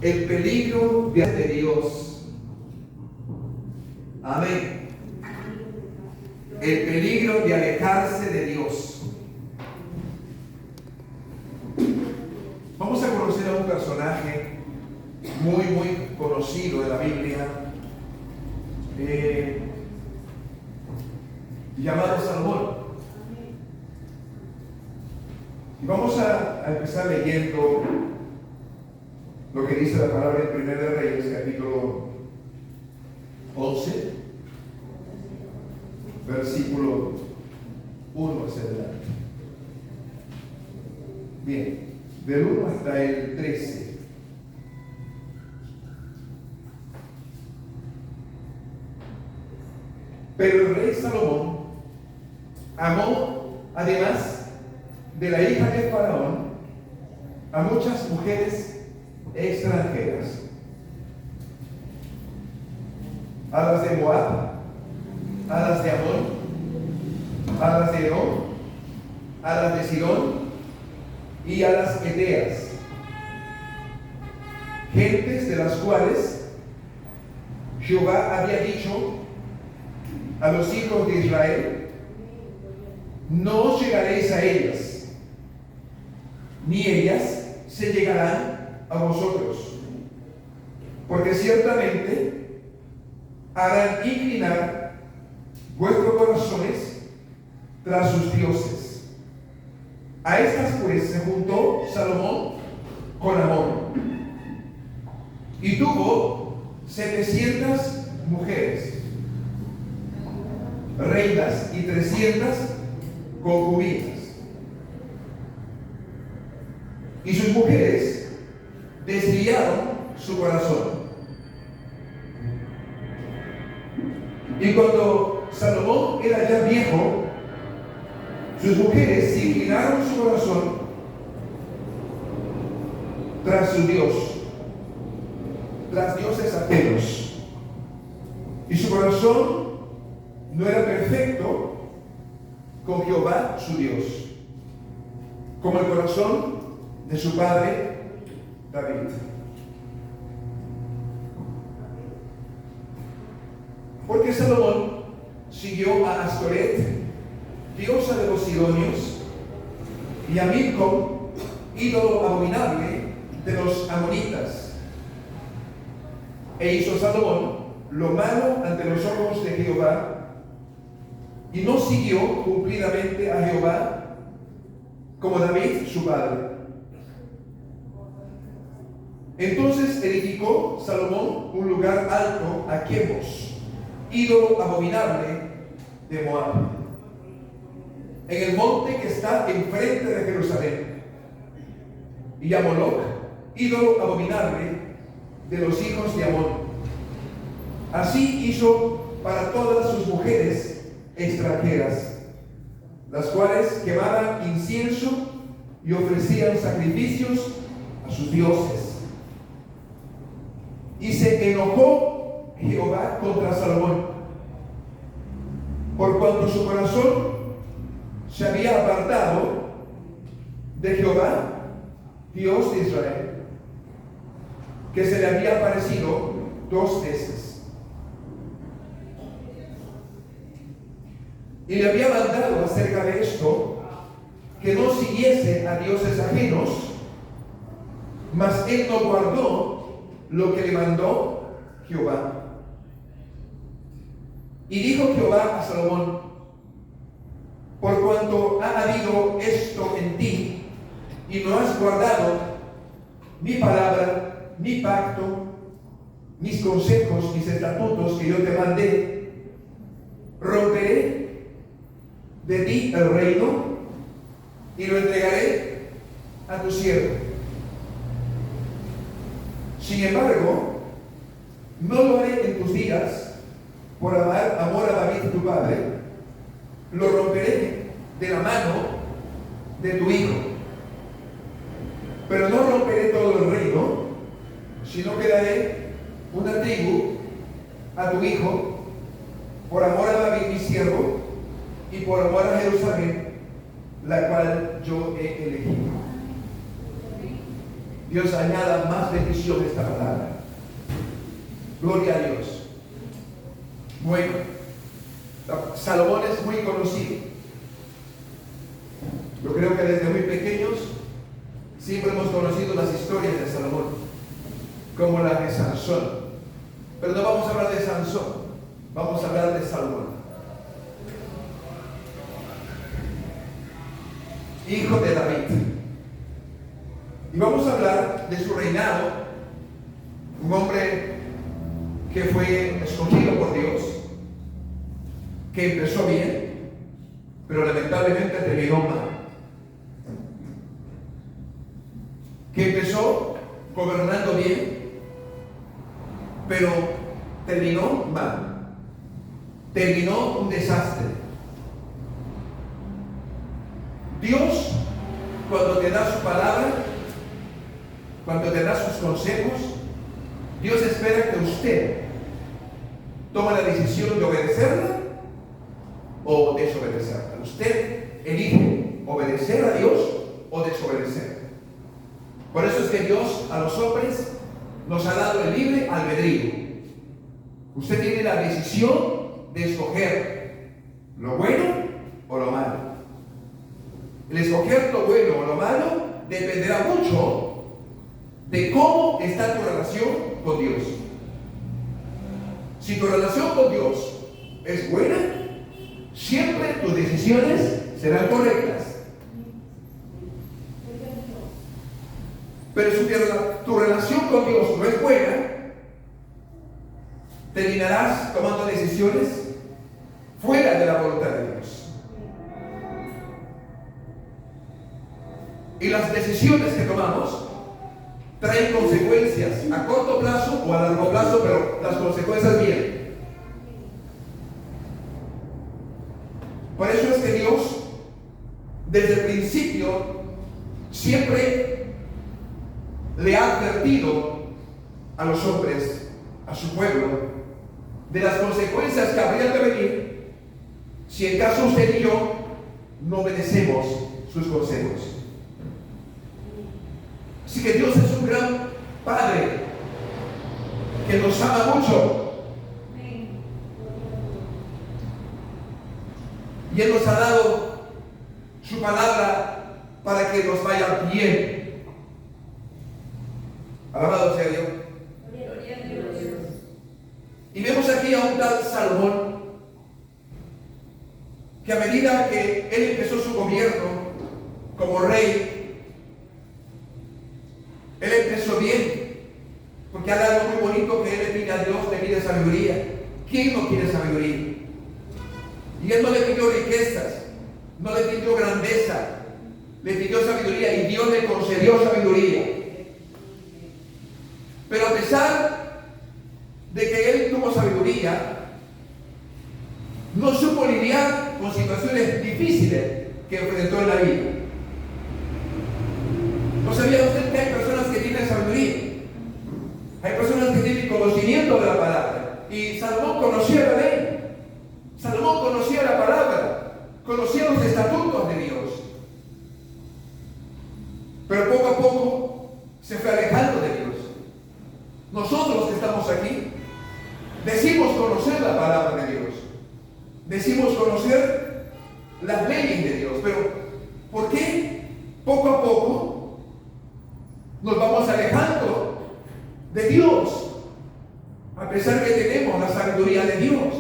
El peligro de Dios. Amén. El peligro de alejarse de Dios. Vamos a conocer a un personaje muy conocido de la Biblia, llamado Salomón. Y vamos a empezar leyendo lo que dice la palabra en 1 de Reyes, capítulo 11, versículo 1 hacia adelante. Bien, del 1 hasta el 13. Pero el rey Salomón amó, además de la hija de Faraón, a muchas mujeres extranjeras, a las de Moab, a las de Amón, a las de Edom, a las de Sidón y a las Eteas, gentes de las cuales Jehová había dicho a los hijos de Israel: no os llegaréis a ellas, ni ellas se llegarán a vosotros, porque ciertamente harán inclinar vuestros corazones tras sus dioses. A estas pues se juntó Salomón con Amón, y tuvo 700 mujeres, reinas, y 300 concubinas. Y sus mujeres desviaron su corazón. Y cuando Salomón era ya viejo, sus mujeres se inclinaron su corazón tras su Dios, tras dioses ajenos. Y su corazón no era perfecto con Jehová su Dios, como el corazón de su padre David. Porque Salomón siguió a Astoret, diosa de los sidonios, y a Milcom, ídolo abominable de los amonitas. E hizo Salomón lo malo ante los ojos de Jehová, y no siguió cumplidamente a Jehová como David su padre. Entonces edificó Salomón un lugar alto a Quemos, ídolo abominable de Moab, en el monte que está enfrente de Jerusalén, y a Moloc, ídolo abominable de los hijos de Amón. Así hizo para todas sus mujeres extranjeras, las cuales quemaban incienso y ofrecían sacrificios a sus dioses. Y se enojó Jehová contra Salomón, por cuanto su corazón se había apartado de Jehová, Dios de Israel, que se le había aparecido 2 veces. Y le había mandado acerca de esto que no siguiese a dioses ajenos, mas él no guardó lo que le mandó Jehová. Y dijo Jehová a Salomón: por cuanto ha habido esto en ti, y no has guardado mi palabra, mi pacto, mis consejos, mis estatutos que yo te mandé, romperé de ti el reino y lo entregaré a tu siervo. Sin embargo, no lo haré en tus días por amor a David tu padre. Lo romperé de la mano de tu hijo. Pero no romperé todo el reino, sino que daré una tribu a tu hijo por amor a David mi siervo y por amor a Jerusalén, la cual yo he elegido. Dios añada más bendición a esta palabra. Gloria a Dios. Bueno, Salomón es muy conocido. Yo creo que desde muy pequeños siempre hemos conocido las historias de Salomón, como la de Sansón. Pero no vamos a hablar de Sansón, vamos a hablar de Salomón, hijo de David. Y vamos a hablar de su reinado, un hombre que fue escogido por Dios, que empezó bien, pero lamentablemente terminó mal. Que empezó gobernando bien, pero terminó mal. Terminó un desastre. Dios, cuando te da su palabra, cuando te da sus consejos, Dios espera que usted tome la decisión de obedecerla o desobedecerla. Usted elige obedecer a Dios o desobedecer. Por eso es que Dios a los hombres nos ha dado el libre albedrío. Usted tiene la decisión de escoger lo bueno o lo malo. El escoger lo bueno o lo malo dependerá mucho de cómo está tu relación con Dios. Si tu relación con Dios es buena, siempre tus decisiones serán correctas. Pero si tu relación con Dios no es buena, terminarás tomando decisiones fuera de la voluntad de Dios. Y las decisiones que tomamos traen consecuencias a corto plazo o a largo plazo, pero las consecuencias vienen. Por eso es que Dios, desde el principio, siempre le ha advertido a los hombres, a su pueblo, de las consecuencias que habrían de venir si en caso usted y yo no obedecemos sus consejos. Así que Dios es un gran Padre que nos ama mucho. Y Él nos ha dado su palabra para que nos vaya bien. Alabado sea Dios. Y vemos aquí a un tal Salomón que a medida que él empezó su gobierno como rey, él empezó bien, porque hay algo muy bonito que él le pide a Dios, le pide sabiduría. ¿Quién no quiere sabiduría? Y él no le pidió riquezas, no le pidió grandeza, le pidió sabiduría y Dios le concedió sabiduría. Pero a pesar de que él tuvo sabiduría, no supo lidiar con situaciones difíciles que enfrentó en la vida. ¿No sabía usted que hay personas que tienen sabiduría? Hay personas que tienen conocimiento de la palabra. Y Salomón conocía la ley. Salomón conocía la palabra. Conocía los estatutos de Dios. Pero poco a poco se fue alejando de Dios. Nosotros que estamos aquí decimos conocer la palabra de Dios, decimos conocer las leyes de Dios, pero ¿por qué poco a poco nos vamos alejando de Dios a pesar que tenemos la sabiduría de Dios?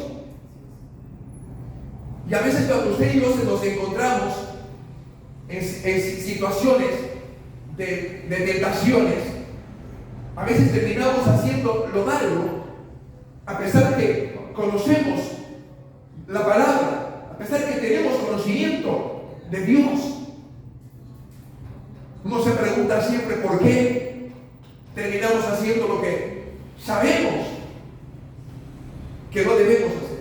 Y a veces cuando usted y yo nos encontramos en situaciones de tentaciones, a veces terminamos haciendo lo malo, a pesar que conocemos la palabra, a pesar que tenemos conocimiento de Dios. Uno se pregunta siempre por qué terminamos haciendo lo que sabemos que no debemos hacer.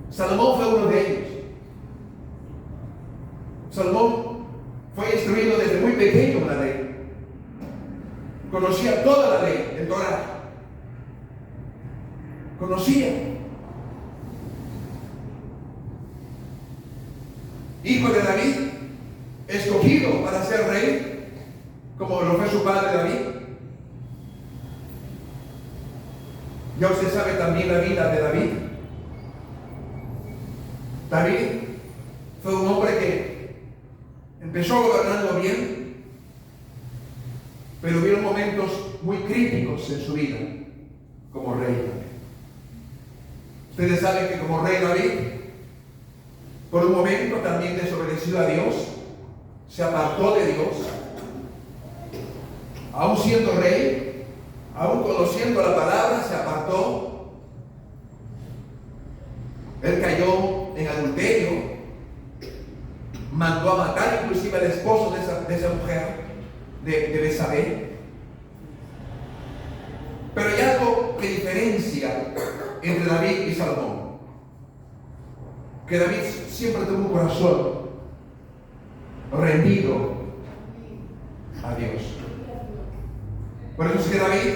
Salomón fue uno de ellos. Salomón fue instruido desde muy pequeño en la ley. Conocía toda la ley, el Torá. Conocía. Hijo de David, escogido para ser rey, como lo fue su padre David. Ya usted sabe también la vida de David. David fue un hombre que empezó gobernando bien, pero hubieron momentos muy críticos en su vida como rey. Ustedes saben que como rey David, por un momento también desobedeció a Dios, se apartó de Dios, aún siendo rey, aún conociendo la palabra, se apartó. Él cayó en adulterio, mandó a matar inclusive al esposo de esa mujer, de Betsabé. Pero hay algo que diferencia entre David y Salomón, que David siempre tuvo un corazón rendido a Dios. Por eso es que David,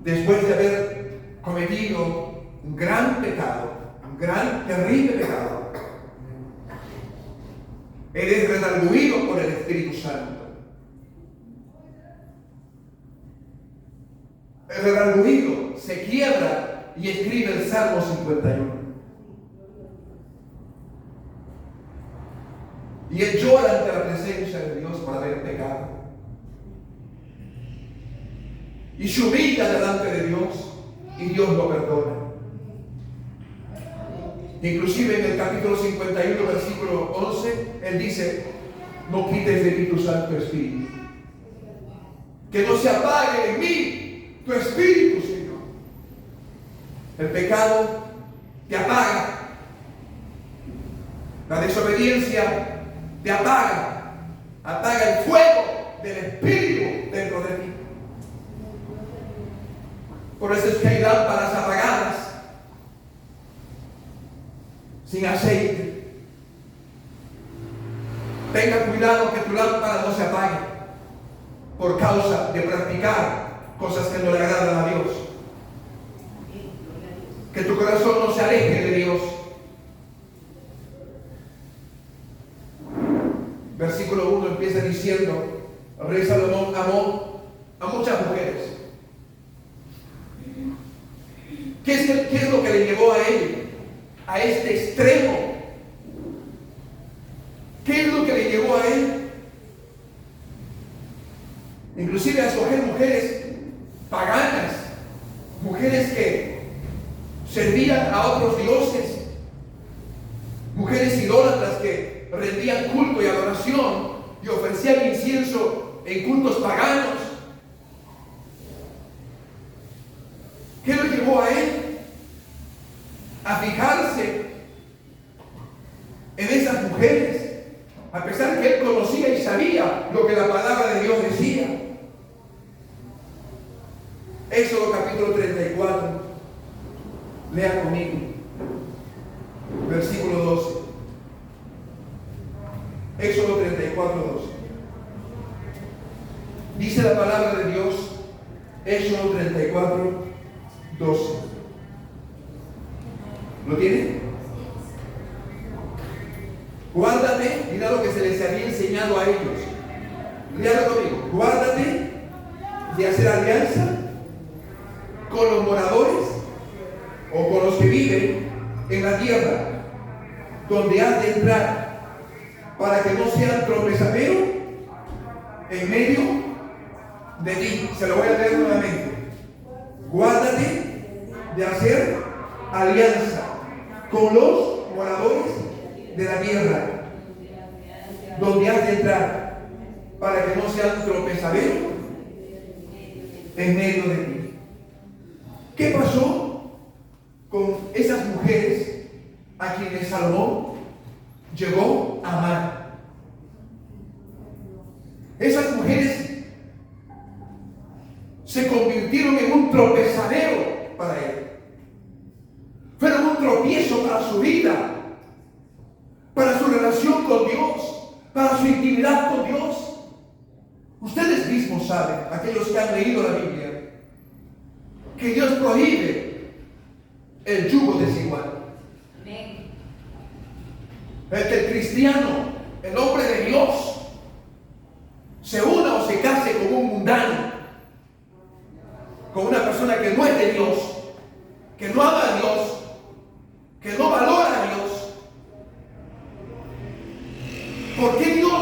después de haber cometido un gran pecado, un gran, terrible pecado, él es redarguido por el Espíritu Santo. El redarguido se quiebra y escribe el Salmo 51. Y él llora ante la presencia de Dios por haber pecado. Y se humilla delante de Dios y Dios lo perdona. Inclusive en el capítulo 51, versículo 11, él dice: no quites de mí tu Santo Espíritu. Que no se apague en mí tu Espíritu, Señor. El pecado te apaga. La desobediencia te apaga. Apaga el fuego del Espíritu dentro de ti. Por eso es que hay lámparas apagadas, sin aceite. Tenga cuidado que tu lámpara no se apague por causa de practicar cosas que no le agradan a Dios. Que tu corazón no se aleje de Dios. Versículo 1 empieza diciendo: el rey Salomón amó a muchas mujeres. ¿Qué es lo que le llevó a él a este extremo? ¿Qué es lo que le llevó a él inclusive a escoger mujeres paganas, mujeres que servían a otros dioses, mujeres idólatras que rendían culto y adoración y ofrecían incienso en cultos paganos? ¿Qué lo llevó a él a fijarse en esas mujeres, a pesar que él conocía y sabía lo que la palabra de Dios decía? Éxodo capítulo 34, lea conmigo, versículo 12. Éxodo 34, 12. Dice la palabra de Dios, Éxodo 34, 12. ¿Lo tiene? Guárdate, mira lo que se les había enseñado a ellos. Léalo conmigo. Guárdate de hacer alianza con los moradores o con los que viven en la tierra donde has de entrar, para que no sean tropezadero en medio de ti. Se lo voy a leer nuevamente. Guárdate de hacer alianza con los moradores de la tierra donde has de entrar, para que no sean tropezadero en medio de ti. ¿Qué pasó con esas mujeres a quienes Salomón llegó a amar? Esas mujeres se convirtieron en un tropezadero para él. Fueron un tropiezo para su vida, para su relación con Dios, para su intimidad con Dios. Ustedes mismos saben, aquellos que han leído la Biblia, que Dios prohíbe el yugo desigual. El que el cristiano, el hombre de Dios, se una o se case con un mundano, con una persona que no es de Dios, que no ama a Dios, que no valora a Dios. ¿Por qué Dios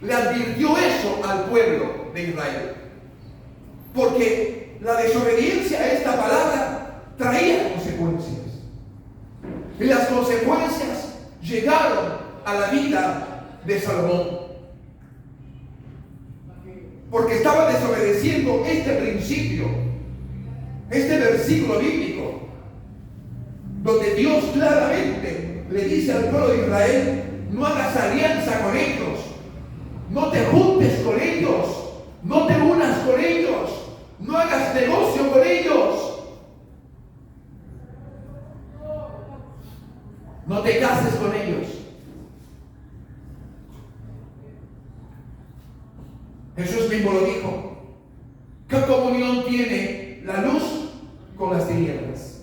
le advirtió eso al pueblo de Israel? Porque la desobediencia a esta palabra traía consecuencias. Y las consecuencias llegaron a la vida de Salomón. Porque estaba desobedeciendo este principio, este versículo bíblico, donde Dios claramente le dice al pueblo de Israel: no hagas alianza con ellos, no te juntes con ellos, no te unas con ellos, no hagas negocio con ellos, no te cases con ellos. Jesús mismo lo dijo. ¿Qué comunión tiene la luz con las tinieblas?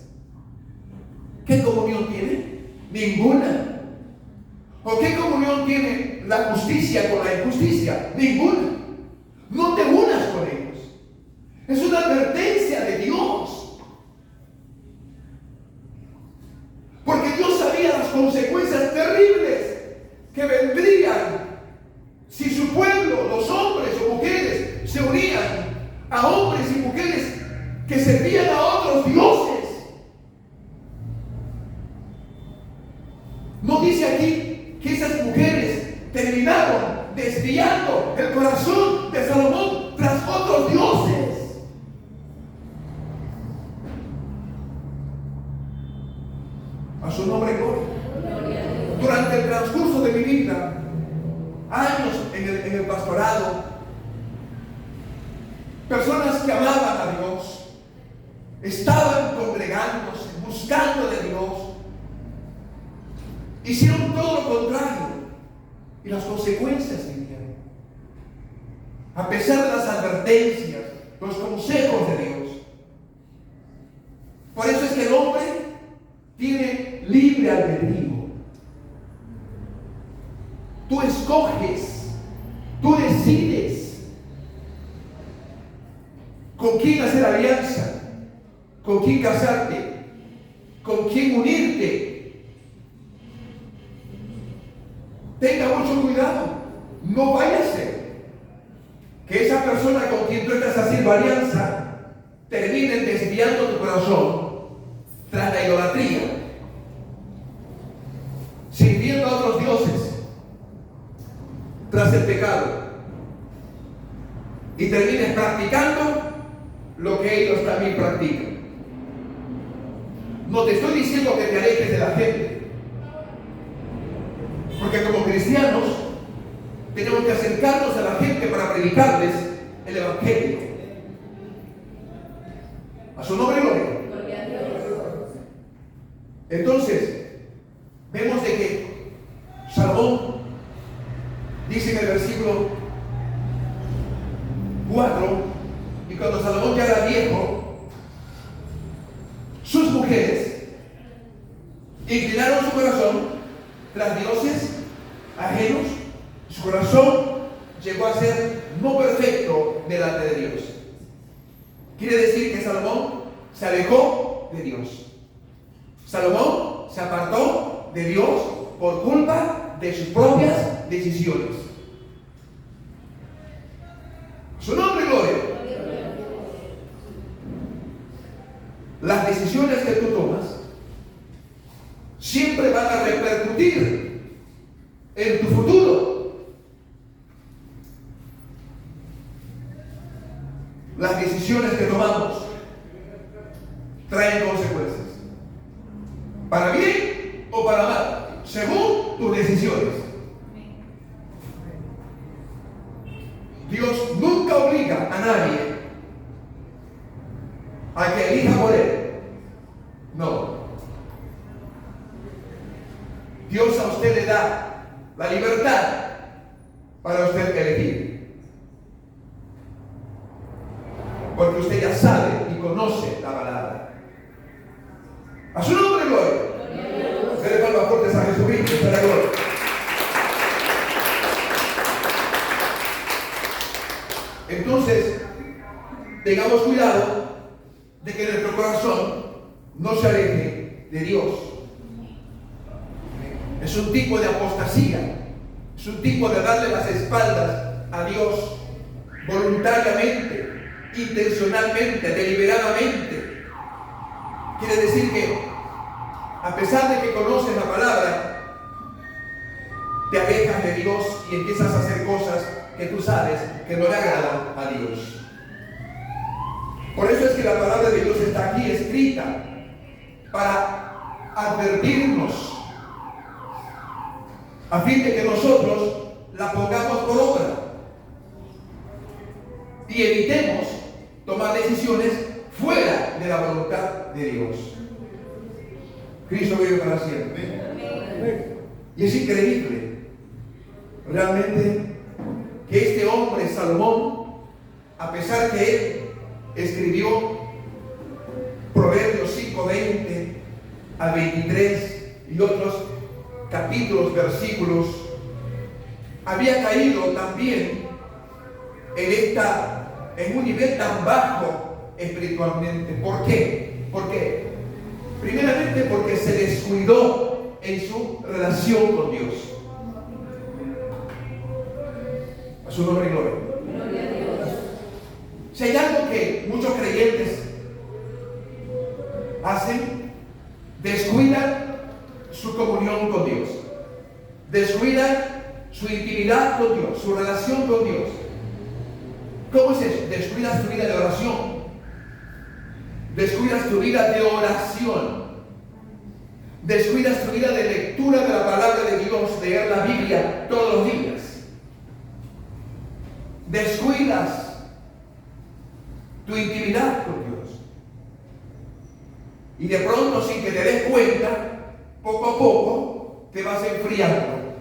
¿Qué comunión tiene? Ninguna. ¿O qué comunión tiene la justicia con la injusticia? Ninguna. No te unas con ellos. Es una advertencia de Dios. Porque Dios sabía las consecuencias terribles que vendrían si su pueblo, los hombres o mujeres, se unían a hombres y mujeres que servían a otros dioses. No dice aquí que esas mujeres terminaron desviando el corazón de Salomón tras otros dioses. A su nombre gloria. Durante el transcurso de mi vida, años en el pastorado, personas que amaban a Dios, estaban congregándose, buscando de Dios, hicieron todo lo contrario y las consecuencias vinieron. A pesar de las advertencias, los consejos de Dios. Por eso es que el hombre tiene libre albedrío. Tú escoges, tú decides con quién hacer alianza, con quién casarte, con quién unirte. Tenga mucho cuidado, no vaya a ser que esa persona con quien tú estás haciendo alianza termine desviando tu corazón tras la idolatría, sirviendo a otros dioses, tras el pecado, y termines practicando lo que ellos también practican. No te estoy diciendo que te alejes de la gente, porque como cristianos tenemos que acercarnos a la gente para predicarles el evangelio. A su nombre gloria. Entonces vemos de que Salomón dice en el versículo 4, y cuando Salomón ya era viejo, sus mujeres inclinaron su corazón tras dioses ajenos. Su corazón llegó a ser no perfecto delante de Dios. Quiere decir que Salomón se alejó de Dios. Salomón se apartó de Dios por culpa de sus propias decisiones. Su nombre, gloria. Las decisiones que tú tomas siempre van a repercutir en tu futuro. Las decisiones que tomamos traen consecuencias, para bien o para mal, según tus decisiones. Dios nunca obliga a nadie a que elija por él. No. Dios a usted le da la libertad para usted elegir. Porque usted ya sabe y conoce la palabra. A su nombre, gloria. Dele palmas fuertes a Jesucristo, para la gloria. tengamos cuidado de que nuestro corazón no se aleje de Dios. Es un tipo de apostasía, es un tipo de darle las espaldas a Dios voluntariamente, intencionalmente, deliberadamente. Quiere decir que a pesar de que conoces la palabra, te alejas de Dios y empiezas a hacer cosas que tú sabes que no le agradan a Dios. Por eso es que la palabra de Dios está aquí escrita, para advertirnos, a fin de que nosotros la pongamos por obra y evitemos tomar decisiones fuera de la voluntad de Dios. Cristo vive para siempre. Y es increíble realmente que este hombre, Salomón, a pesar que él escribió Proverbios 5:20 al 23 y otros capítulos, versículos, había caído también en un nivel tan bajo espiritualmente. ¿Por qué? Porque primeramente porque se descuidó en su relación con Dios. A su nombre y gloria. Gloria a Dios. Si hay algo que muchos creyentes hacen, descuidan su comunión con Dios, descuidan su intimidad con Dios, su relación con Dios. ¿Cómo es eso? Descuidas tu vida de oración, descuidas tu vida de oración, descuidas tu vida de lectura de la palabra de Dios, leer la Biblia todos los días, descuidas tu intimidad con Dios. Y de pronto, sin que te des cuenta, poco a poco te vas enfriando.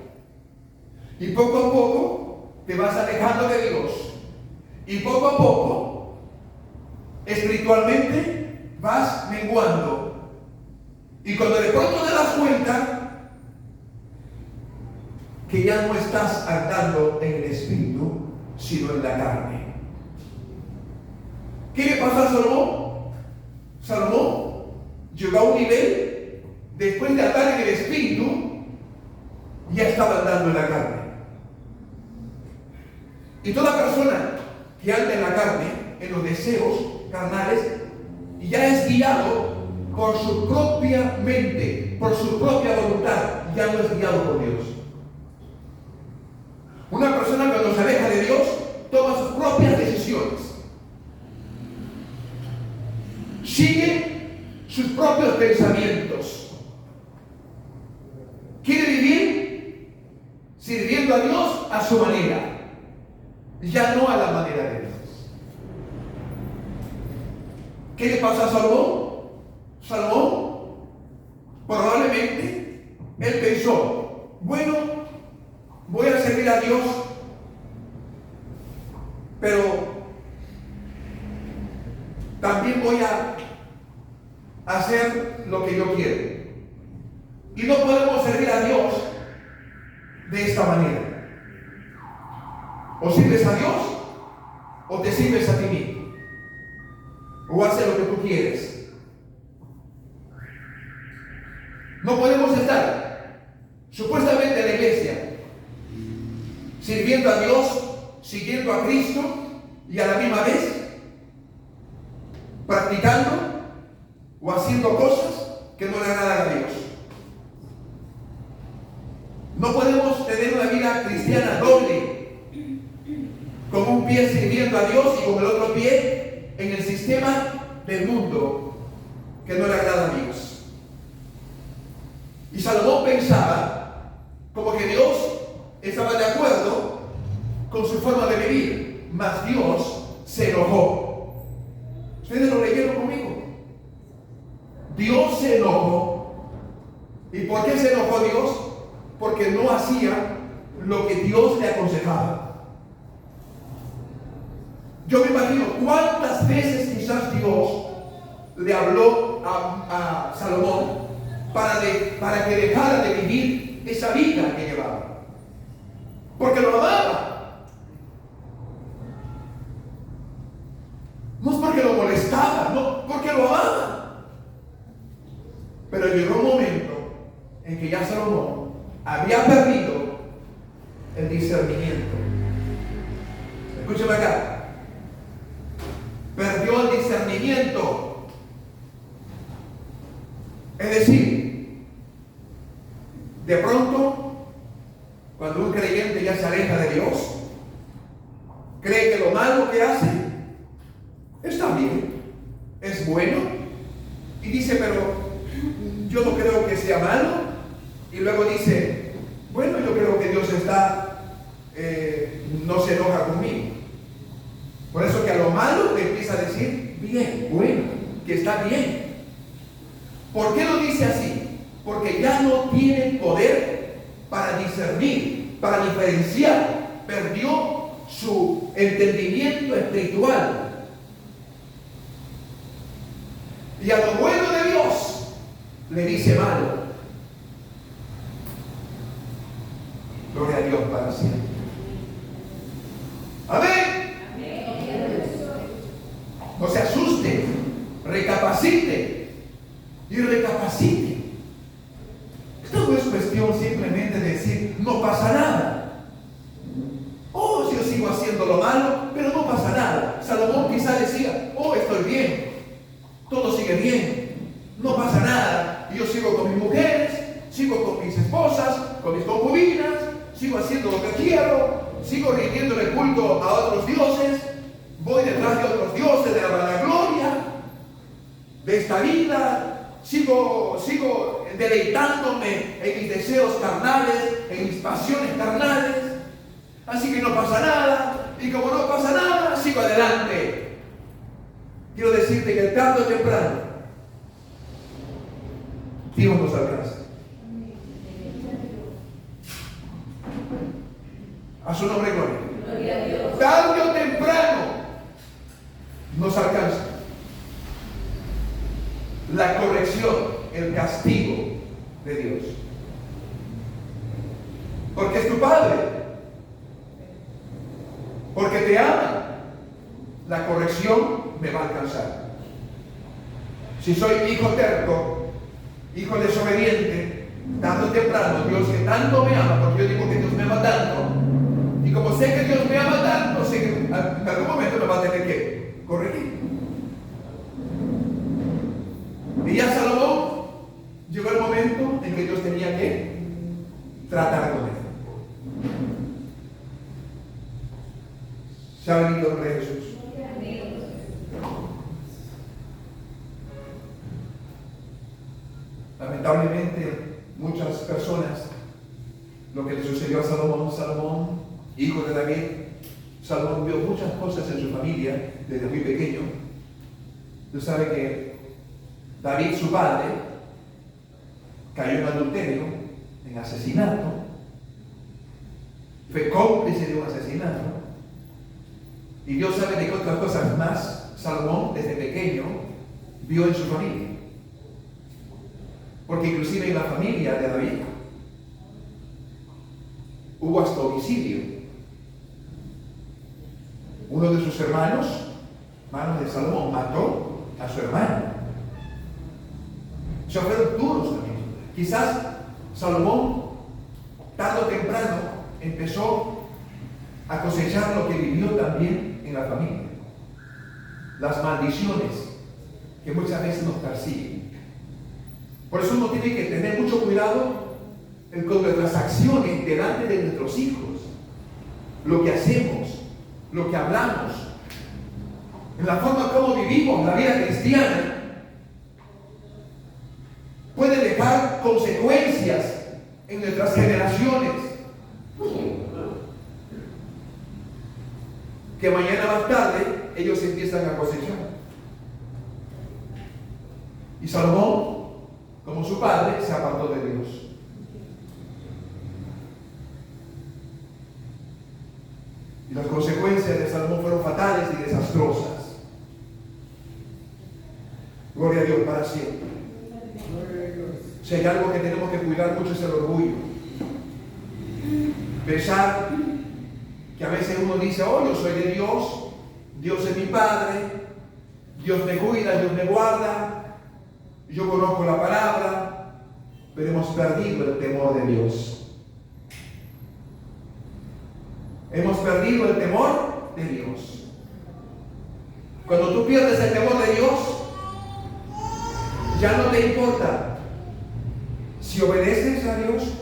Y poco a poco te vas alejando de Dios. Y poco a poco, espiritualmente, vas menguando. Y cuando de pronto te das cuenta que ya no estás andando en el espíritu, sino en la carne. ¿Qué le pasó a Salomón? Salomón llegó a un nivel, después de andar en el espíritu, ya estaba andando en la carne. Y toda persona que anda en la carne, en los deseos carnales, ya es guiado por su propia mente, por su propia voluntad, ya no es guiado por Dios. Una persona cuando se aleja de Dios toma sus propias decisiones, sigue sus propios pensamientos, quiere vivir sirviendo a Dios a su manera, ya no a la manera de Dios. ¿Qué le pasa a Salomón? Salomón probablemente él pensó, bueno, voy a servir a Dios, pero también voy a hacer lo que yo quiero. Y no podemos servir a Dios de esta manera. O sirves a Dios o te sirves a ti mismo. O haces lo que tú quieres. No podemos estar supuestamente en la iglesia sirviendo a Dios, siguiendo a Cristo y a la misma vez practicando o haciendo cosas que no le agradan a Dios. No podemos tener una vida cristiana doble, con un pie sirviendo a Dios y con el otro pie en el sistema del mundo que no le agrada a Dios. Y Salomón pensaba como que Dios estaba de acuerdo con su forma de vivir, mas Dios se enojó. ¿Ustedes lo leyeron conmigo? Dios se enojó. ¿Y por qué se enojó Dios? Porque no hacía lo que Dios le aconsejaba. Yo me imagino cuántas veces quizás Dios le habló a Salomón para que dejara de vivir esa vida que llevaba, porque lo amaba. lo amaba. Pero llegó un momento en que ya Salomón había perdido el discernimiento. Escúcheme acá. Perdió el discernimiento. Es decir, de pronto, cuando un creyente ya se aleja de Dios, cree que lo malo que hace está bien, es bueno, y dice, pero yo no creo que sea malo, y luego dice, bueno, yo creo que Dios no se enoja conmigo. Por eso que a lo malo le empieza a decir, bien, bueno, que está bien. ¿Por qué lo dice así? Porque ya no tiene poder para discernir, para diferenciar. Perdió su entendimiento espiritual. Y a lo bueno de Dios le dice malo. Gloria a Dios para siempre. Amén. No se asuste, recapacite y recapacite. Esto no es cuestión simplemente de decir, no pasa nada. Oh, si yo sigo haciendo lo malo, pero no pasa nada. Salomón quizá decía, oh, estoy bien, todo sigue bien, no pasa nada. Y yo sigo con mis mujeres, sigo con mis esposas, con mis concubinas, sigo haciendo lo que quiero, sigo rindiéndole culto a otros dioses, voy detrás de otros dioses de la vanagloria, de esta vida, sigo deleitándome en mis deseos carnales, en mis pasiones carnales, así que no pasa nada, y como no pasa nada, sigo adelante. Quiero decirte que tarde o temprano, Dios nos alcanza. A su nombre, gloria. Tarde o temprano nos alcanza la corrección, el castigo de Dios. Porque es tu Padre. Porque te ama. La corrección me va a alcanzar. Si soy hijo terco, hijo desobediente, tarde o temprano, Dios que tanto me ama, porque yo digo que Dios me ama tanto, y como sé que Dios me ama tanto, sé que en algún momento me va a tener que corregir. Y ya Salomón llegó el momento en que Dios tenía que tratar con él. Se ha venido el Rey Jesús. Lamentablemente, muchas personas, lo que le sucedió a Salomón, hijo de David, Salomón vio muchas cosas en su familia desde muy pequeño. Usted sabe que David, su padre, cayó en adulterio, en asesinato, fue cómplice de un asesinato, y Dios sabe de qué otras cosas más Salomón desde pequeño vio en su familia. Porque inclusive en la familia de David hubo hasta homicidio. Uno de sus hermanos de Salomón, mató a su hermano. O sea, fueron duros también. Quizás Salomón, tarde o temprano, empezó a cosechar lo que vivió también en la familia. Las maldiciones que muchas veces nos persiguen. Por eso uno tiene que tener mucho cuidado con nuestras acciones delante de nuestros hijos. Lo que hacemos, lo que hablamos, en la forma como vivimos la vida cristiana, puede dejar consecuencias en nuestras generaciones que mañana más tarde ellos empiezan a cosechar. Y Salomón, como su padre, se apartó de Dios. Y las consecuencias de Salomón fueron fatales y desastrosas. Gloria a Dios para siempre. Si hay algo que tenemos que cuidar mucho es el orgullo. Pensar que a veces uno dice, oh, yo soy de Dios, Dios es mi Padre, Dios me cuida, Dios me guarda, yo conozco la palabra, pero hemos perdido el temor de Dios. Hemos perdido el temor de Dios. Cuando tú pierdes el temor de Dios, ya no te importa si obedeces a Dios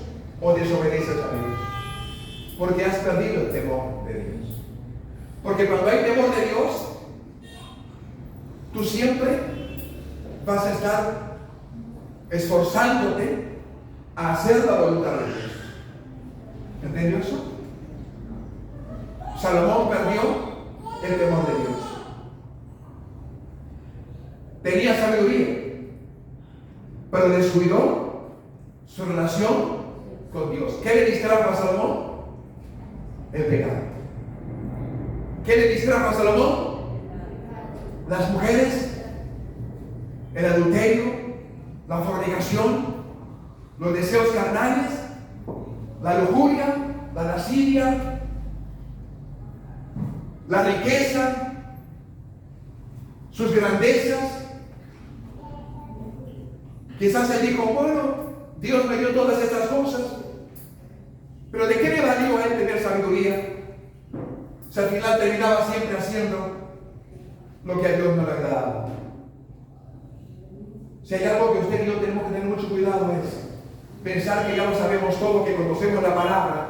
o desobedeces a Dios, porque has perdido el temor de Dios. Porque cuando hay temor de Dios, tú siempre vas a estar esforzándote a hacer la voluntad de Dios. ¿Entendió eso? Salomón perdió el temor de Dios. Tenía sabiduría, pero descuidó su relación con Dios. ¿Qué le distrajo a Salomón? El pecado. ¿Qué le distrajo a Salomón? Las mujeres, el adulterio, la fornicación, los deseos carnales, la lujuria, la lascivia, la riqueza, sus grandezas. Quizás él dijo, bueno, Dios me dio todas estas cosas, pero ¿de qué le valió a él tener sabiduría? Si al final terminaba siempre haciendo lo que a Dios no le agradaba. Si hay algo que usted y yo tenemos que tener mucho cuidado es pensar que ya lo sabemos todo, que conocemos la palabra,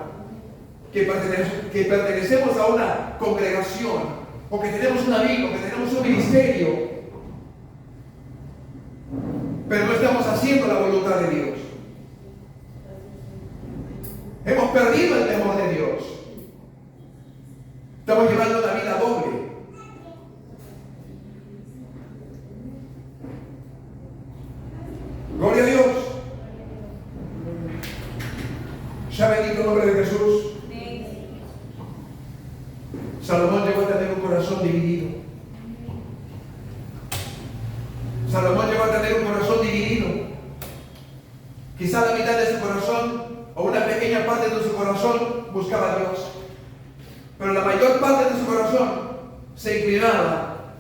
que pertenecemos a una congregación, o que tenemos un amigo, que tenemos un ministerio, pero no estamos haciendo la voluntad de Dios. Hemos perdido el temor de Dios. Estamos llevando una vida doble. Gloria a Dios. ¿Ya bendito el nombre de Jesús? Salomón llegó a tener un corazón dividido. Salomón llegó a tener un corazón dividido. Quizá la mitad de su corazón o una pequeña parte de su corazón buscaba a Dios, pero la mayor parte de su corazón se inclinaba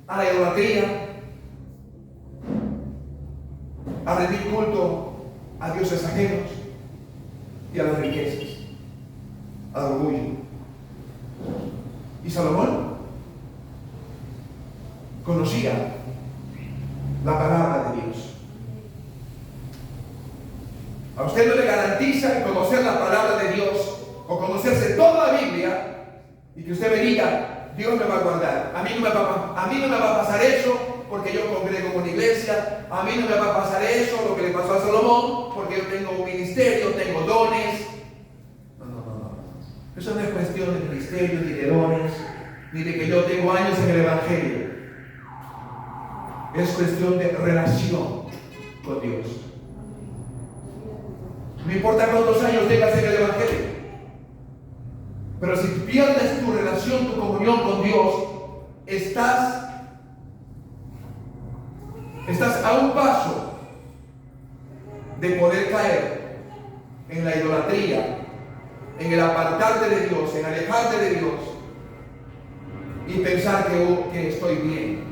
a la idolatría, a rendir culto a dioses ajenos y a las riquezas, al orgullo. Y Salomón conocía la palabra de Dios. A usted no le garantiza conocer la palabra de Dios o conocerse toda la Biblia y que usted me diga, Dios me va a guardar. A mí no me va a pasar eso porque yo congrego en una iglesia. A mí no me va a pasar eso, lo que le pasó a Salomón, porque yo tengo un ministerio, tengo dones. No. Eso no es cuestión de ministerio, ni de dones, ni de que yo tengo años en el Evangelio. Es cuestión de relación con Dios. No importa cuántos años tengas en el Evangelio, pero si pierdes tu relación, tu comunión con Dios, estás a un paso de poder caer en la idolatría, en el apartarte de Dios, en alejarte de Dios y pensar que estoy bien,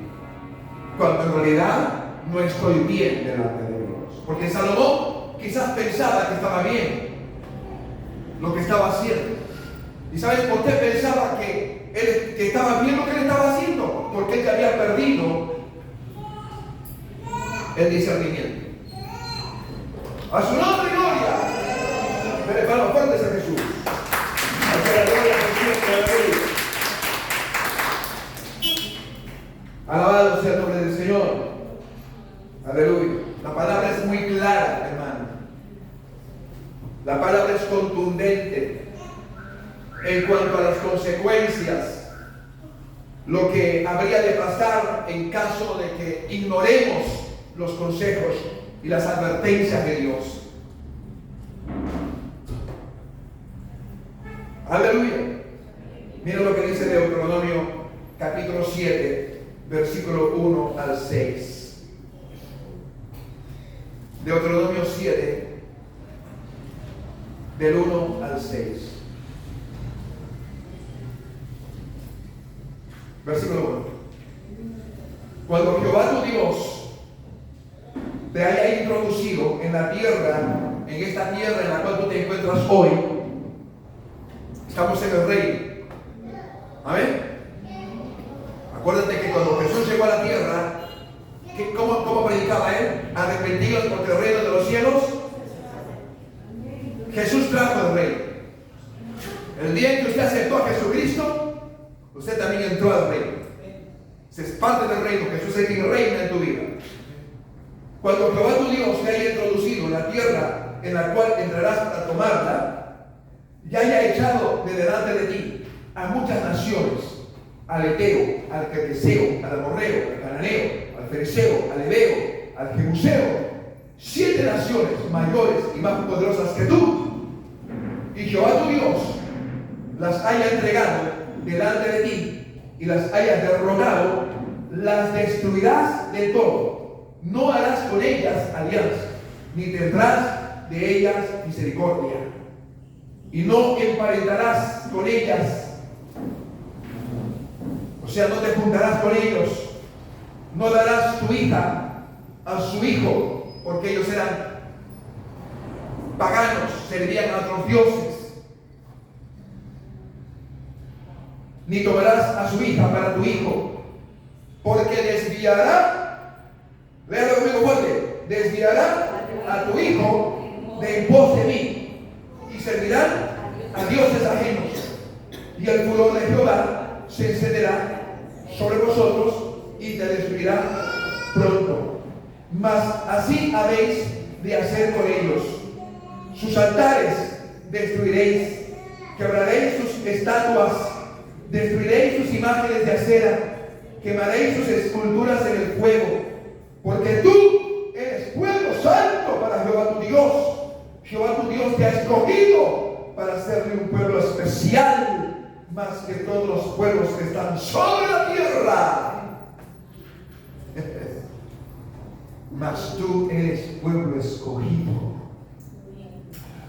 cuando en realidad no estoy bien delante de Dios. Porque Salomón quizás pensaba que estaba bien lo que estaba haciendo. ¿Y sabes por qué pensaba que estaba bien lo que él estaba haciendo? Porque él ya había perdido el discernimiento. A su nombre, gloria. Pero para los fuertes a Jesús. A la gloria a Jesús. Alabado sea el nombre del Señor. Aleluya. La palabra es muy clara, hermano. La palabra es contundente en cuanto a las consecuencias, lo que habría de pasar en caso de que ignoremos los consejos y las advertencias de Dios. Aleluya. Mira lo que dice Deuteronomio capítulo 7, versículo 1 al 6. Deuteronomio 7, del 1 al 6. Versículo 1. Dios te haya introducido en la tierra, en esta tierra en la cual tú te encuentras hoy. Estamos en el reino. Amén. Acuérdate que cuando Jesús llegó a la tierra, ¿cómo predicaba él? Arrepentidos porque el reino de los cielos. Jesús trajo el reino. El día en que usted aceptó a Jesucristo, usted también entró al reino. Se es parte del reino. Jesús es quien reina en tu vida. Cuando Jehová tu Dios te haya introducido en la tierra en la cual entrarás a tomarla, ya haya echado de delante de ti a muchas naciones, al Eteo, al Gergeseo, al Amorreo, al Cananeo, al Fereceo, al Heveo, al Jebuseo, 7 naciones mayores y más poderosas que tú, y Jehová tu Dios las haya entregado delante de ti y las haya derrotado, las destruirás de todo. No harás con ellas alianza, ni tendrás de ellas misericordia, y no emparentarás con ellas. O sea, no te juntarás con ellos, no darás tu hija a su hijo, porque ellos eran paganos, servían a otros dioses. Ni tomarás a su hija para tu hijo, porque desviará, léalo conmigo fuerte, desviará a tu hijo de en pos de mí, y servirán a dioses ajenos, y el furor de Jehová se encenderá sobre vosotros y te destruirá pronto. Mas así habéis de hacer con ellos. Sus altares destruiréis, quebraréis sus estatuas, destruiréis sus imágenes de acera, quemaréis sus esculturas en el fuego, porque tú eres pueblo santo para Jehová tu Dios. Jehová tu Dios te ha escogido para serle un pueblo especial, más que todos los pueblos que están sobre la tierra. Mas tú eres pueblo escogido.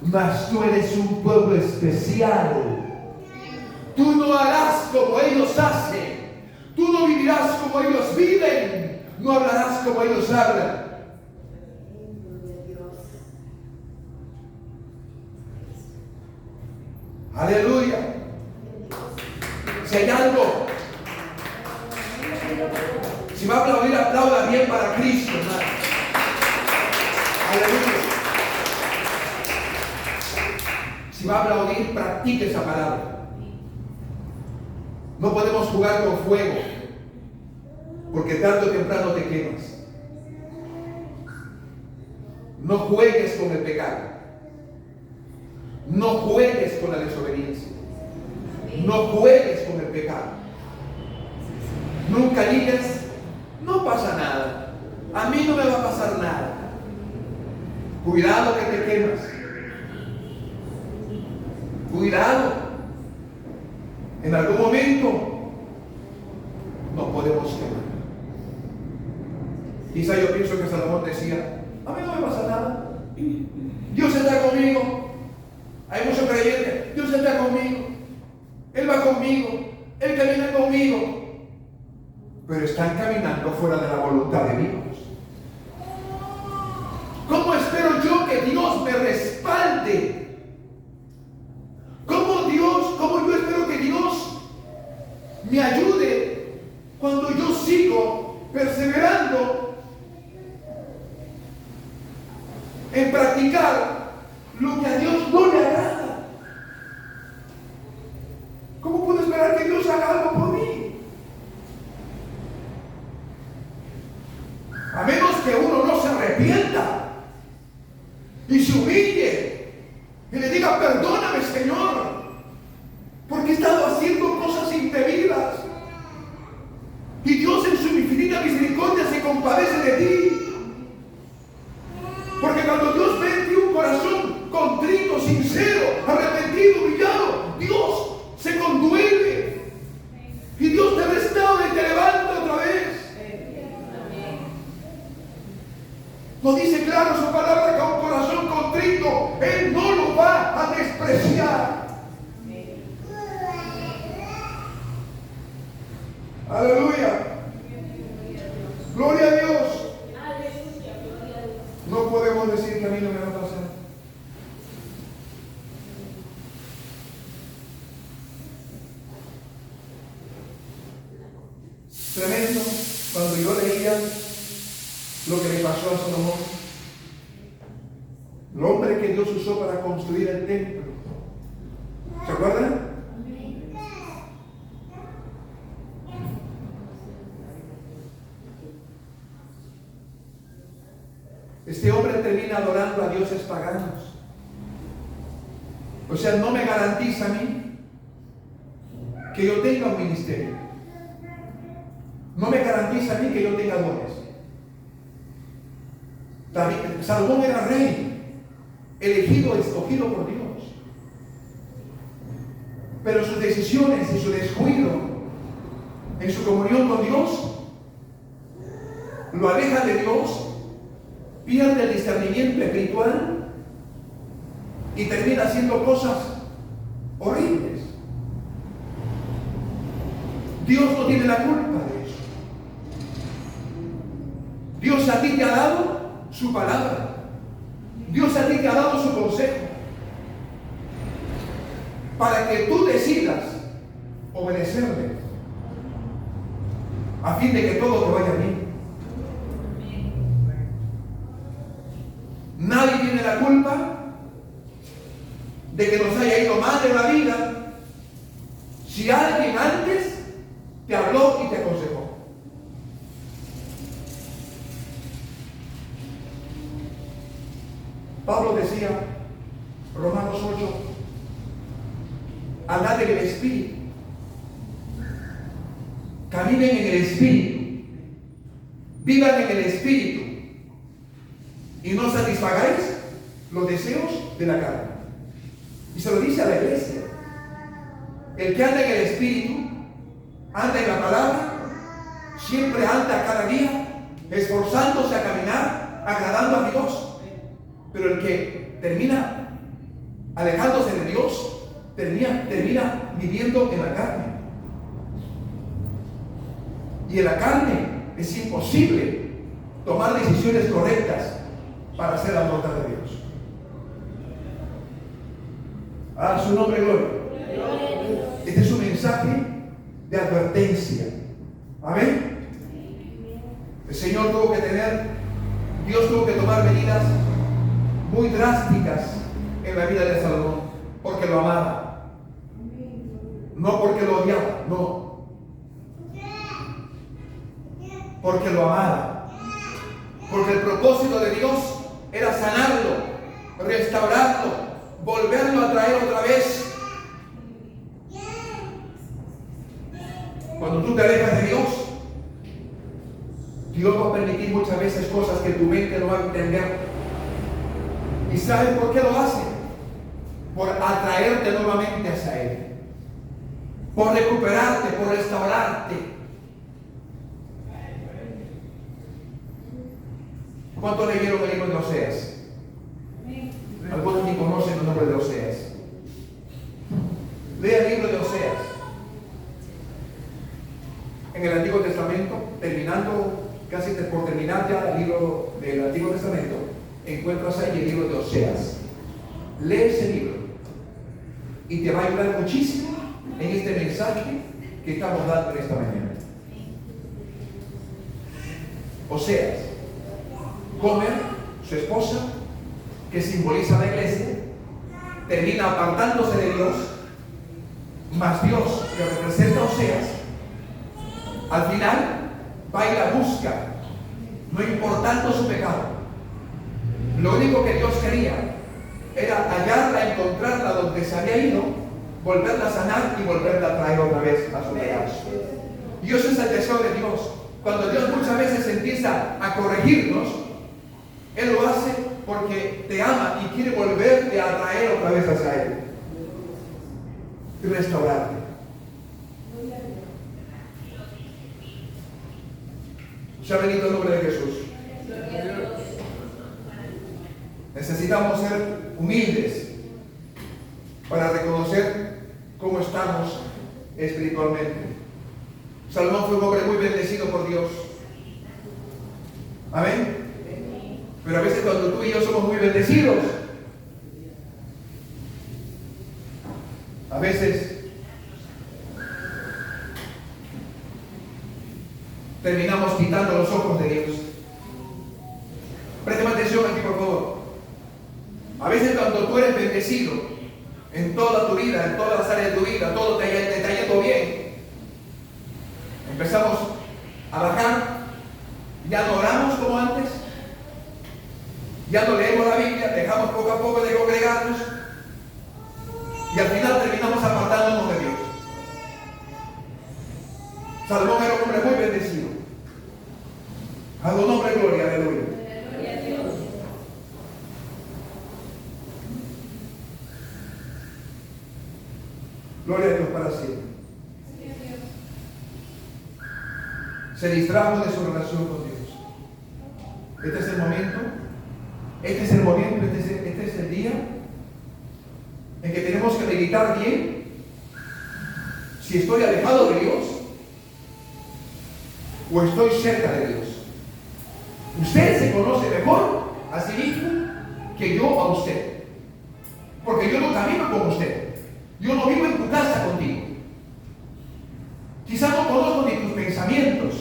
Mas tú eres un pueblo especial. Tú no harás como ellos hacen. Tú no vivirás como ellos viven. No hablarás como ellos hablan. Aleluya. Si hay algo, si va a aplaudir, aplauda bien para Cristo, hermano. Aleluya. Si va a aplaudir, practique esa palabra. No podemos jugar con fuego, porque tarde o temprano te quemas. No juegues con el pecado. No juegues con la desobediencia. No juegues con el pecado. Nunca digas, no pasa nada. A mí no me va a pasar nada. Cuidado que te quemas. Cuidado. En algún momento nos podemos quemar. Quizá yo pienso que Salomón decía, a mí no me pasa nada. Dios está conmigo. Hay muchos creyentes, Dios está conmigo. Él va conmigo. Él camina conmigo. Pero están caminando fuera de la voluntad de Dios. ¿Cómo espero yo que Dios me respalde? ¿Cómo yo espero que Dios me ayude cuando yo sigo perseverando en practicar lo que a Dios no le agrada? ¿Cómo puedo esperar que Dios haga algo por mí? A menos que uno no se arrepienta y se humille y le diga, perdóname, Señor, porque he estado haciendo cosas indebidas. Y Dios en su infinita misericordia se compadece de ti. Porque cuando Dios ve en ti un corazón contrito, sincero, arrepentido, humillado, Dios se conduele. Y Dios te restaura y te levanta otra vez. Nos dice claro su palabra que a un corazón contrito Él no lo va a despreciar. Aleluya. Gloria a Dios. Tremendo cuando yo leía lo que le pasó a Salomón. El hombre que Dios usó para construir el templo. ¿Se acuerdan? Este hombre termina adorando a dioses paganos. O sea, no me garantiza a mí que yo tenga un ministerio. No me garantiza a mí que yo tenga dones. Salomón era rey, elegido, escogido por Dios. Pero sus decisiones y su descuido en su comunión con Dios lo aleja de Dios, pierde el discernimiento espiritual y termina haciendo cosas horribles. Dios no tiene la culpa de eso. Dios a ti te ha dado su palabra. Dios a ti te ha dado su consejo para que tú decidas obedecerle a fin de que todo te vaya bien. Nadie tiene la culpa de que nos haya ido mal en la vida si alguien antes te habló y te aconsejó. Pablo decía, Romanos 8, andad en el Espíritu, caminen en el Espíritu, vivan en el Espíritu y no satisfagáis los deseos de la carne. Y se lo dice a la iglesia. El que anda en el Espíritu, anda en la palabra, siempre anda cada día esforzándose a caminar, agradando a Dios. Pero el que termina alejándose de Dios, termina viviendo en la carne. Y en la carne es imposible tomar decisiones correctas para hacer la voluntad de Dios. A su nombre, gloria. Este es un mensaje de advertencia. Amén. El Señor Dios tuvo que tomar medidas muy drásticas en la vida de Salomón, porque lo amaba, no porque lo odiaba, no, porque lo amaba, porque el propósito de Dios era sanarlo, restaurarlo, volverlo a traer otra vez. Cuando tú te alejas de Dios, Dios va a permitir muchas veces cosas que tu mente no va a entender. ¿Y saben por qué lo hace? Por atraerte nuevamente hacia Él, por recuperarte, por restaurarte. ¿Cuántos leyeron el libro de Oseas? Algunos ni conocen el nombre de Oseas. Lea el libro de Oseas. En el Antiguo Testamento, casi por terminar ya el libro del Antiguo Testamento, encuentras ahí el libro de Oseas. Lee ese libro y te va a ayudar muchísimo en este mensaje que estamos dando en esta mañana. Oseas, Gomer, su esposa, que simboliza la iglesia, termina apartándose de Dios, mas Dios, que representa a Oseas, al final va y la busca, no importando su pecado. Lo único que Dios quería era hallarla, encontrarla donde se había ido, volverla a sanar y volverla a traer otra vez a su pecado. Y eso es el deseo de Dios. Cuando Dios muchas veces empieza a corregirnos, Él lo hace porque te ama y quiere volverte a traer otra vez hacia Él y restaurarte. Sea bendito el nombre de Jesús. Necesitamos ser humildes para reconocer cómo estamos espiritualmente. Salomón fue un hombre muy bendecido por Dios. Amén. Pero a veces cuando tú y yo somos muy bendecidos, a veces terminamos quitando los ojos de Dios. Préstame atención aquí, por favor. A veces cuando tú eres bendecido en toda tu vida, en todas las áreas de tu vida, todo te está yendo bien, empezamos a bajar, ya no oramos como antes, ya no leemos la Biblia, dejamos poco a poco de congregarnos y al final terminamos apartándonos de Dios. Salomón era un hombre muy bendecido. A su nombre, gloria, aleluya. Gloria a Dios. Gloria a Dios para siempre. Se distrajo de su relación con Dios. Este es el momento, este es el día en que tenemos que meditar bien si estoy alejado de Dios o estoy cerca de Dios. Usted se conoce mejor a sí mismo que yo a usted, porque yo no camino con usted, yo no vivo en tu casa contigo. Quizás no conozco ni tus pensamientos,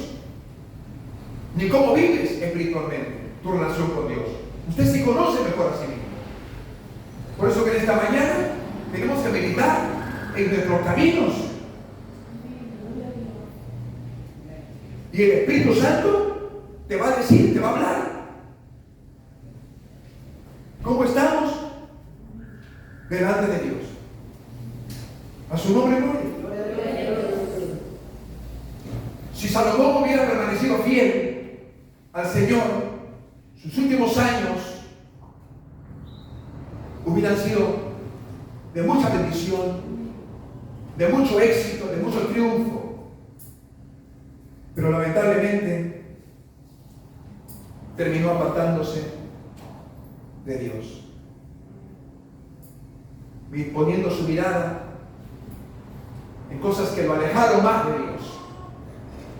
ni cómo vives espiritualmente tu relación con Dios. Usted se conoce mejor a sí mismo. Por eso que en esta mañana tenemos que meditar en nuestros caminos. Y el Espíritu Santo te va a decir, te va a hablar. ¿Cómo estamos? Delante de Dios. A su nombre, gloria. Si Salomón hubiera permanecido fiel al Señor, sus últimos años hubieran sido de mucha bendición, de mucho éxito, de mucho triunfo. Pero lamentablemente terminó apartándose de Dios, y poniendo su mirada en cosas que lo alejaron más de Dios.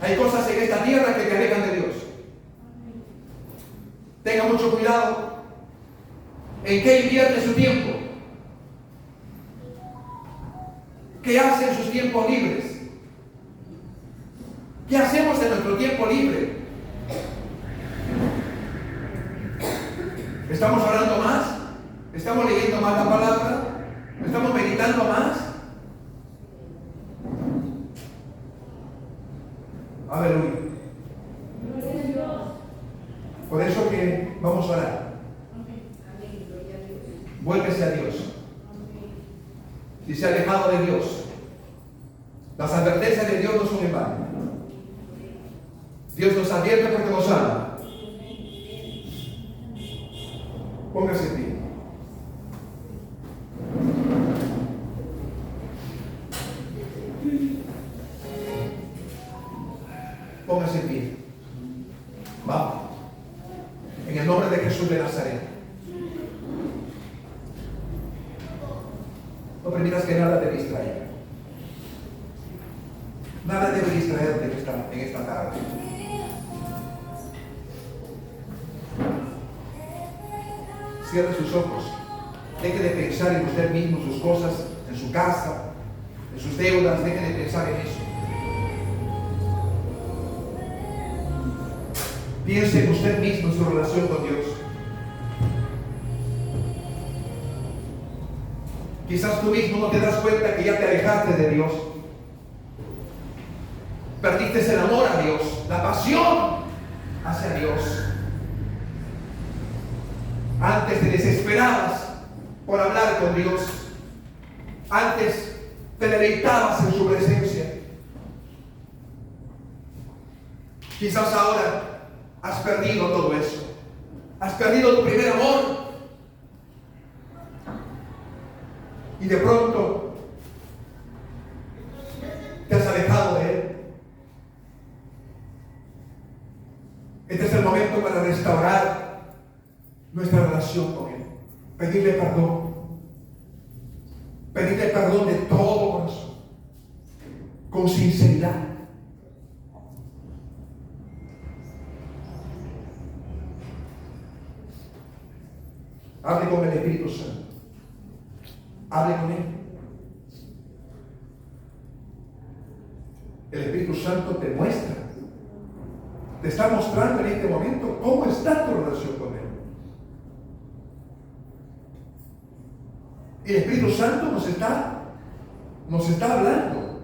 Hay cosas en esta tierra que te alejan de Dios. Tenga mucho cuidado en qué invierte su tiempo, qué hace en sus tiempos libres, qué hacemos en nuestro tiempo libre. ¿Estamos orando más? ¿Estamos leyendo más la palabra? ¿Estamos meditando más? Aleluya. Por eso que vamos a orar. Vuélvese a Dios. Si se ha alejado de Dios, las advertencias de Dios no son en vano. Dios nos advierte porque nos ama. Póngase en pie. Póngase en pie. Vamos. En el nombre de Jesús de Nazaret. No permitas que nada te distraiga. Nada debe distraerte en esta tarde. Cierre sus ojos. Deje de pensar en usted mismo, sus cosas, en su casa, en sus deudas. Deje de pensar en eso. Piense en usted mismo, en su relación con Dios. Quizás tú mismo no te das cuenta que ya te alejaste de Dios. Perdiste el amor a Dios, la pasión hacia Dios. Antes te desesperabas por hablar con Dios. Antes te deleitabas en su presencia. Quizás ahora has perdido todo eso. Has perdido tu primer amor. Y de pronto te has alejado de Él. Este es el momento para restaurar nuestra relación con Él. Pedirle perdón. Pedirle perdón de todo corazón. Con sinceridad. Hable con el Espíritu Santo. Hable con Él. El Espíritu Santo te muestra te está mostrando en este momento cómo está tu relación con Él. El Espíritu Santo nos está hablando.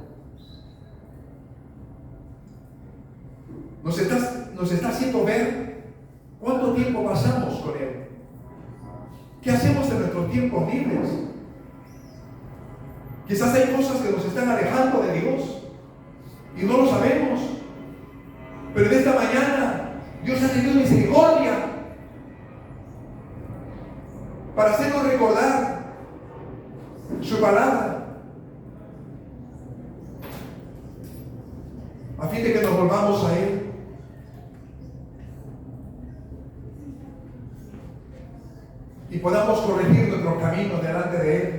Nos está haciendo ver cuánto tiempo pasamos con Él. ¿Qué hacemos en nuestros tiempos libres? Quizás hay cosas que nos están alejando de Dios y no lo sabemos. Pero en esta mañana Dios ha tenido misericordia para hacernos recordar su palabra, a fin de que nos volvamos a Él. Y podamos corregir nuestros caminos delante de Él.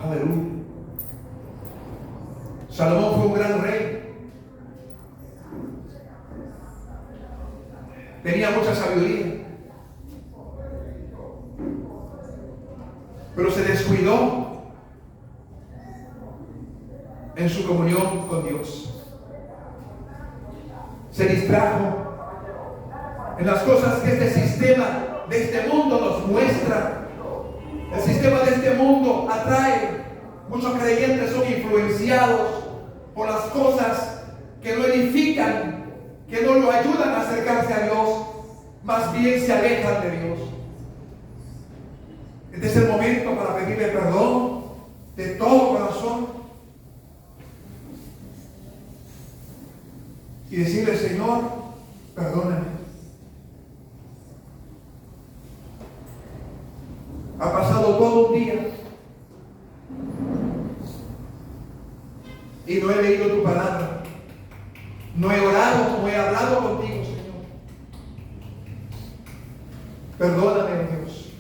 Aleluya. Salomón fue un gran rey. Tenía mucha sabiduría. Pero se descuidó en su comunión con Dios. Se distrajo en las cosas que este sistema de este mundo nos muestra. El sistema de este mundo atrae. Muchos creyentes son influenciados por las cosas que no edifican, que no lo ayudan a acercarse a Dios, más bien se alejan de Dios. Este es el momento para pedirle perdón de todo corazón y decirle: Señor, perdóname. Ha pasado todo un día y no he leído tu palabra, no he orado como he hablado contigo, Señor. Perdóname, Dios.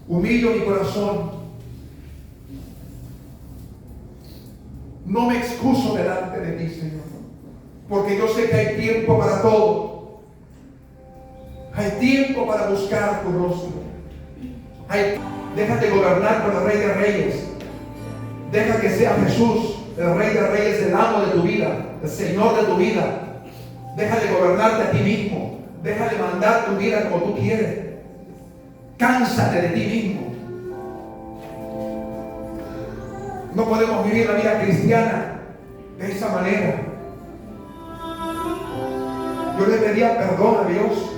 Humillo mi corazón. No me excuso delante de ti, Señor, porque yo sé que hay tiempo para todo. Hay tiempo para buscar tu rostro. Déjate gobernar por el Rey de Reyes. Deja que sea Jesús, el Rey de Reyes, el amo de tu vida, el Señor de tu vida. Deja de gobernarte a ti mismo. Deja de mandar tu vida como tú quieres. Cánsate de ti mismo. No podemos vivir la vida cristiana de esa manera. Yo le pedía perdón a Dios